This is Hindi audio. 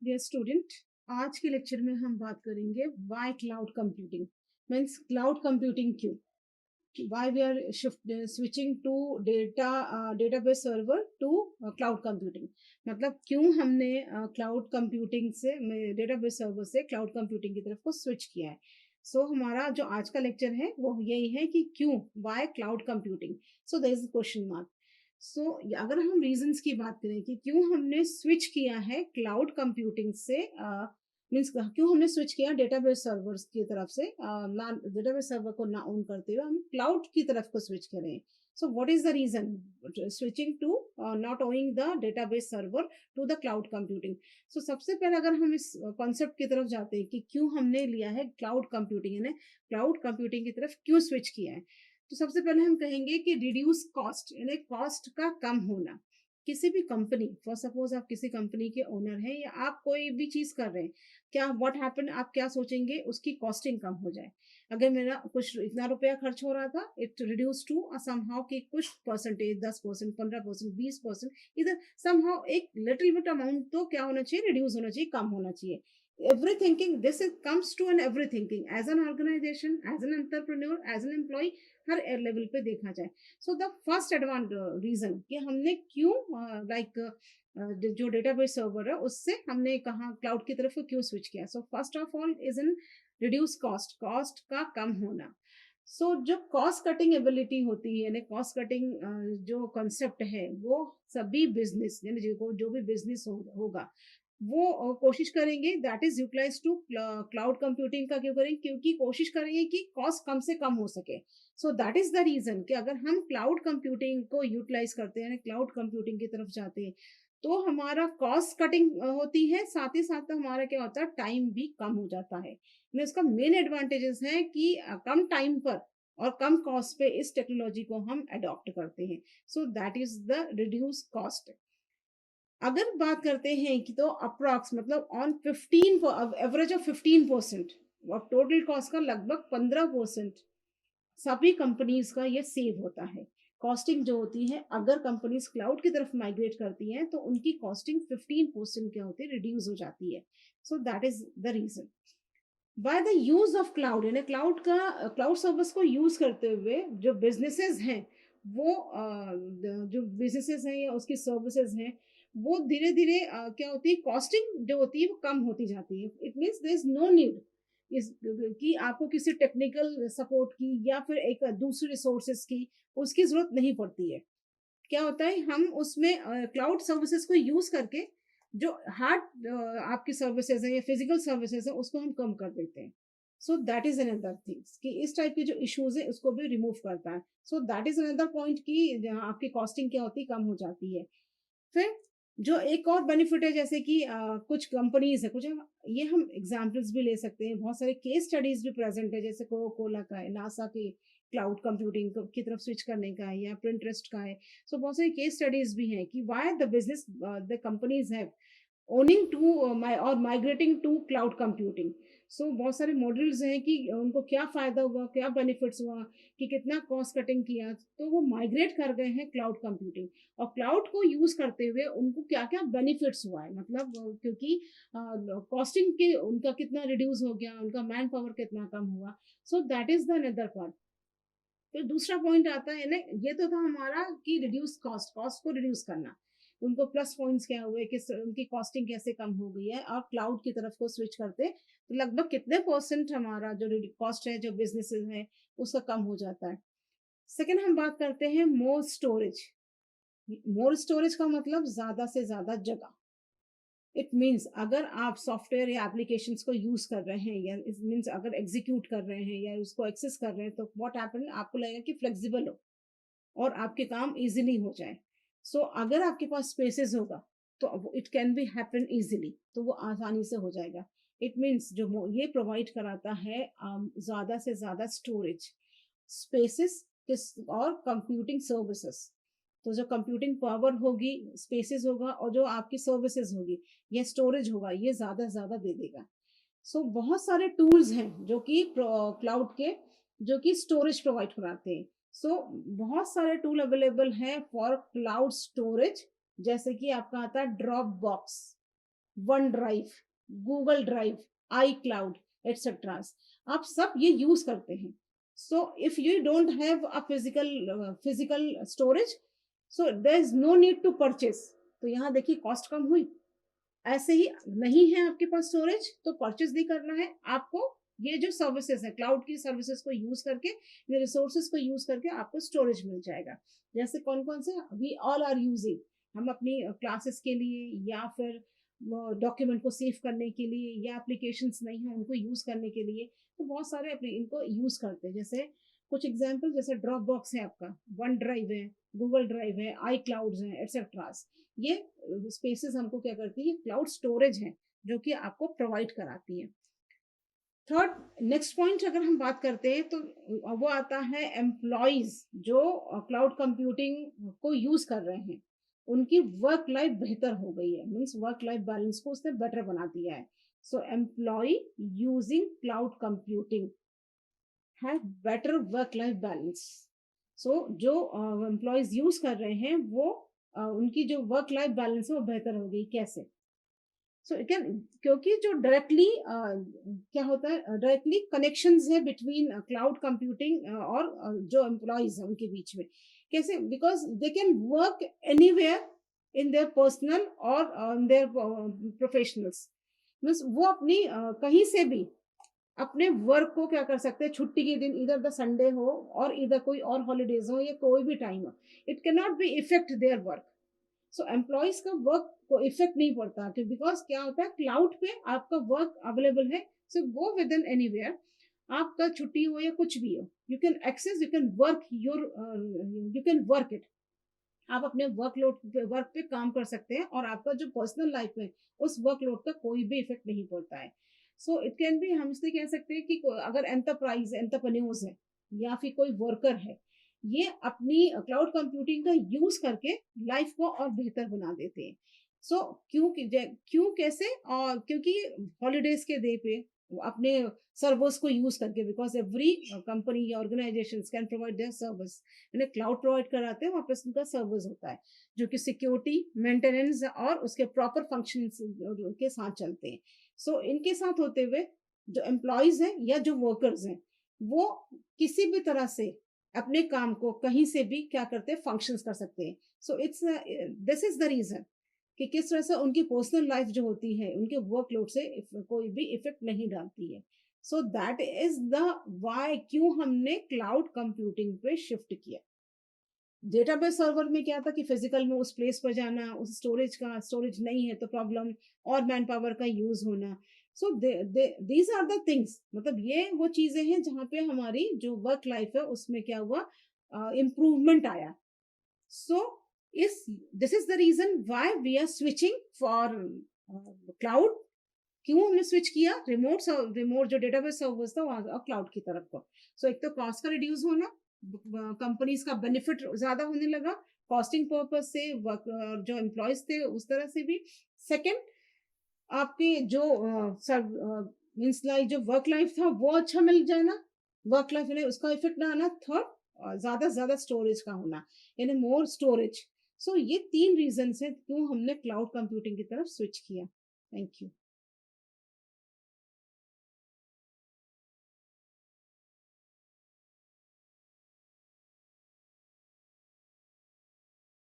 डियर स्टूडेंट, आज के लेक्चर में हम बात करेंगे why cloud computing means cloud computing क्यों, why we are shift switching to database server to cloud computing. मतलब क्यों हमने क्लाउड कंप्यूटिंग से डेटाबेस सर्वर से क्लाउड कंप्यूटिंग की तरफ को स्विच किया है। हमारा जो आज का लेक्चर है वो यही है कि क्यों, why cloud computing. There is question mark. अगर हम रीजंस की बात करें कि क्यों हमने स्विच किया है क्लाउड कंप्यूटिंग से, मीन्स क्यों हमने स्विच किया डेटाबेस सर्वर्स की तरफ से, ना डेटाबेस सर्वर को ना ऑन करते हुए हम क्लाउड की तरफ को स्विच करें। What is the reason switching to not owing the database server to the cloud computing. सबसे पहले अगर हम इस कॉन्सेप्ट की तरफ जाते हैं कि क्यों हमने लिया है क्लाउड कंप्यूटिंग, यानी क्लाउड कंप्यूटिंग की तरफ क्यों स्विच किया है, सबसे पहले हम कहेंगे कि रिड्यूस कॉस्ट, यानी कॉस्ट का कम होना। किसी भी कंपनी, फॉर सपोज आप किसी कंपनी के ओनर हैं या आप कोई भी चीज कर रहे हैं, क्या व्हाट हैपन, आप क्या सोचेंगे, उसकी कॉस्टिंग कम हो जाए। अगर मेरा कुछ इतना रुपया खर्च हो रहा था, इट रिड्यूस टू समहाउ कि कुछ परसेंटेज, 10%, 15%, 20%, इधर समहाउ एक लिटिल बिट अमाउंट तो क्या होना चाहिए, रिड्यूस होना चाहिए, कम होना चाहिए। every thinking this is comes to an every thinking as an organization, as an entrepreneur, as an employee, her level पे देखा जाए। द फर्स्ट एडवांस रीजन कि हमने क्यों जो डेटाबेस सर्वर है उससे हमने कहा क्लाउड की तरफ क्यों स्विच किया। First of all is in reduce cost, cost का कम होना। जो कॉस्ट कटिंग एबिलिटी होती है, यानी कॉस्ट कटिंग जो कॉन्सेप्ट है, वो सभी बिजनेस, यानी जो भी बिजनेस होगा वो कोशिश करेंगे that is utilise to cloud computing का। क्यों करेंगे? क्योंकि कोशिश करेंगे कि कॉस्ट कम से कम हो सके। दैट इज द रीजन कि अगर हम क्लाउड कंप्यूटिंग को यूटिलाइज करते हैं, क्लाउड कंप्यूटिंग की तरफ जाते हैं, तो हमारा कॉस्ट कटिंग होती है, साथ ही साथ हमारा क्या होता है, टाइम भी कम हो जाता है। इसका मेन एडवांटेजेस है कि कम टाइम पर और कम कॉस्ट पे इस टेक्नोलॉजी को हम अडॉप्ट करते हैं। That is the reduce cost. अगर बात करते हैं कि तो अप्रॉक्स मतलब ऑन 15 एवरेज ऑफ 15% और टोटल कॉस्ट का लगभग 15% सभी कंपनीज का ये सेव होता है। कॉस्टिंग जो होती है, अगर कंपनीज क्लाउड की तरफ माइग्रेट करती हैं तो उनकी कॉस्टिंग 15% क्या होती है, रिड्यूस हो जाती है। That is the reason by the use of cloud, यानी क्लाउड सर्विस को यूज करते हुए जो बिजनेसेस हैं, वो जो बिजनेसेस हैं या उसकी सर्विसेज हैं, वो धीरे धीरे क्या होती है, कॉस्टिंग जो होती है वो कम होती जाती है। It means there is no need इस कि आपको किसी टेक्निकल सपोर्ट की या फिर एक दूसरी रिसोर्सेज की उसकी जरूरत नहीं पड़ती है। क्या होता है, हम उसमें क्लाउड सर्विसेज को यूज करके जो हार्ड आपकी सर्विसेज है या फिजिकल सर्विसेज है उसको हम कम कर देते हैं। दैट इज अनदर थिंग्स कि इस टाइप के जो इश्यूज है उसको भी रिमूव करता है। दैट इज अनदर पॉइंट कि आपकी कॉस्टिंग क्या होती है, कम हो जाती है। फिर जो एक और बेनिफिट है, जैसे कि कुछ कंपनीज है, कुछ ये हम एग्जांपल्स भी ले सकते हैं, बहुत सारे केस स्टडीज भी प्रेजेंट है, जैसे कोका कोला का है, नासा के क्लाउड कंप्यूटिंग की तरफ स्विच करने का है, या प्रिंटरेस्ट का है। बहुत सारी केस स्टडीज भी हैं कि why the business the companies have owning to or migrating to cloud computing। बहुत सारे मॉडल्स हैं कि उनको क्या फायदा हुआ, क्या बेनिफिट्स हुआ, कि कितना कॉस्ट कटिंग किया, तो वो माइग्रेट कर गए हैं क्लाउड कंप्यूटिंग। और क्लाउड को यूज करते हुए उनको क्या क्या बेनिफिट्स हुआ है, मतलब क्योंकि कॉस्टिंग के उनका कितना रिड्यूस हो गया, उनका मैन पावर कितना कम हुआ। That is the another part. फिर दूसरा पॉइंट आता है ना, ये तो था हमारा कि रिड्यूस कॉस्ट, कॉस्ट को रिड्यूस करना। उनको प्लस पॉइंट्स क्या हुए कि उनकी कॉस्टिंग कैसे कम हो गई है, और क्लाउड की तरफ को स्विच करते तो लगभग कितने परसेंट हमारा जो कॉस्ट है, जो बिजनेसेस है, उसका कम हो जाता है। सेकंड हम बात करते हैं मोर स्टोरेज। मोर स्टोरेज का मतलब ज्यादा से ज्यादा जगह। इट मीन्स अगर आप सॉफ्टवेयर या एप्लीकेशंस को यूज कर रहे हैं, या इट मीन्स अगर एग्जीक्यूट कर रहे हैं या उसको एक्सेस कर रहे हैं, तो व्हाट हैपन, आपको लगेगा कि फ्लेक्सिबल हो और आपके काम इजीली हो जाए। अगर आपके पास स्पेसेस होगा तो it can be happen easily, तो वो आसानी से हो जाएगा। इट मीन्स जो ये प्रोवाइड कराता है ज्यादा से ज्यादा स्टोरेज, स्पेसेस और कंप्यूटिंग सर्विसेज। तो जो कंप्यूटिंग पावर होगी, स्पेसेस होगा, और जो आपकी सर्विसेज होगी या स्टोरेज होगा, ये ज्यादा से ज्यादा दे देगा। बहुत सारे टूल्स हैं जो कि क्लाउड के, जो कि स्टोरेज प्रोवाइड कराते हैं। बहुत सारे टूल अवेलेबल हैं फॉर क्लाउड स्टोरेज, जैसे कि आपका आता है Dropbox. OneDrive, Google drive, iCloud etcetera, आप सब ये यूज करते हैं. So if you don't have a physical storage, so there is no need to purchase. तो यहाँ देखिए कॉस्ट कम हुई. ऐसे ही नहीं है आपके पास स्टोरेज, तो परचेज नहीं करना है आपको. ये जो सर्विसेज है, क्लाउड की सर्विसेज को यूज करके, ये रिसोर्सेज को यूज करके आपको स्टोरेज मिल जाएगा. जैसे कौन कौन से वी ऑल आर यूजिंग, हम अपनी क्लासेस के लिए या फिर डॉक्यूमेंट को सेव करने के लिए, या एप्लीकेशंस नहीं है उनको यूज करने के लिए, तो बहुत सारे इनको यूज करते हैं. जैसे कुछ एग्जांपल, जैसे ड्रॉप बॉक्स है आपका, वन ड्राइव है, गूगल ड्राइव है, आई क्लाउड है एटसेट्रा. ये स्पेसेस हमको क्या करती है, क्लाउड स्टोरेज है जो कि आपको प्रोवाइड कराती है. थर्ड, नेक्स्ट पॉइंट अगर हम बात करते हैं तो वो आता है एम्प्लॉयज जो क्लाउड कंप्यूटिंग को यूज कर रहे हैं, उनकी वर्क लाइफ बेहतर हो गई है, मीन्स वर्क लाइफ बैलेंस को उसने बेटर बना दिया है. So employ using cloud computing have better work life balance. So जो एम्प्लॉयज यूज कर रहे हैं वो उनकी जो वर्क लाइफ बैलेंस है वो बेहतर हो गई. कैसे? सो कैन, क्योंकि जो डायरेक्टली क्या होता है, डायरेक्टली कनेक्शंस है बिटवीन क्लाउड कंप्यूटिंग और जो एम्प्लॉयज है उनके बीच में. कैसे? Because they can work anywhere in their personal और इन देयर प्रोफेशनल्स. मीन्स वो अपनी कहीं से भी अपने वर्क को क्या कर सकते हैं, छुट्टी के दिन, इधर द संडे हो और इधर कोई और हॉलीडेज हो या कोई भी टाइम हो, it can not be effect their work. So employees का वर्क को इफेक्ट नहीं पड़ता, बिकॉज क्या होता है, क्लाउड पे आपका वर्क अवेलेबल है. सो गो विद इन एनीवेयर, आपका छुट्टी हो या कुछ भी हो, you can access, you can work your, you can work it. आप अपने वर्क पे काम कर सकते हैं और आपका जो पर्सनल लाइफ है उस वर्कलोड का कोई भी इफेक्ट नहीं पड़ता है. सो इट कैन बी, हम इसलिए कह सकते हैं कि अगर एंटरप्राइज एंटरप्रेन्योर्स है या फिर कोई वर्कर है, ये अपनी क्लाउड कंप्यूटिंग का यूज करके लाइफ को और बेहतर बना देते हैं. सो क्यों कैसे? और क्योंकि हॉलीडेज के डे पे वो अपने सर्वर्स को यूज करके, बिकॉज एवरी कंपनी या organisation can provide their service, उन्हें क्लाउड प्रोवाइड कराते हैं, वहाँ पे उनका सर्विस होता है जो कि सिक्योरिटी, मेंटेनेंस और उसके प्रॉपर फंक्शन के साथ चलते हैं. सो इनके साथ होते हुए जो एम्प्लॉयज हैं या जो वर्कर्स हैं, वो किसी भी तरह से अपने काम को कहीं से भी क्या करते हैं, फंक्शंस कर सकते हैं. So it's, this is the reason कि किस तरह से उनकी पर्सनल लाइफ जो होती है उनके वर्कलोड से कोई भी इफेक्ट नहीं डालती है. So that is the why, क्यों हमने क्लाउड कंप्यूटिंग पे शिफ्ट किया. डेटाबेस सर्वर में क्या था कि फिजिकल में उस प्लेस पर जाना, उस स्टोरेज नहीं है तो प्रॉब्लम, और मैन पावर का यूज होना. So these are the things, मतलब ये वो चीजें हैं जहाँ पे हमारी जो वर्क लाइफ है उसमें क्या हुआ, इम्प्रूवमेंट आया. सो इस this is the reason why we are switching for cloud. क्यों हमने स्विच किया रिमोट जो डेटाबेस सर्वर्स था वहां क्लाउड की तरफ को. सो एक तो कॉस्ट का रिड्यूस होना, कंपनीज का बेनिफिट ज्यादा होने लगा कॉस्टिंग पर्पज से, जो एम्प्लॉयज थे उस तरह से भी. सेकंड, आपके जो मीन्स लाइक जो वर्क लाइफ था वो अच्छा मिल जाना, वर्क लाइफ में उसका इफेक्ट ना आना. थर्ड, ज्यादा से ज्यादा स्टोरेज का होना, यानी मोर स्टोरेज. सो ये तीन रीजन है क्यों हमने क्लाउड कंप्यूटिंग की तरफ स्विच किया. Thank you.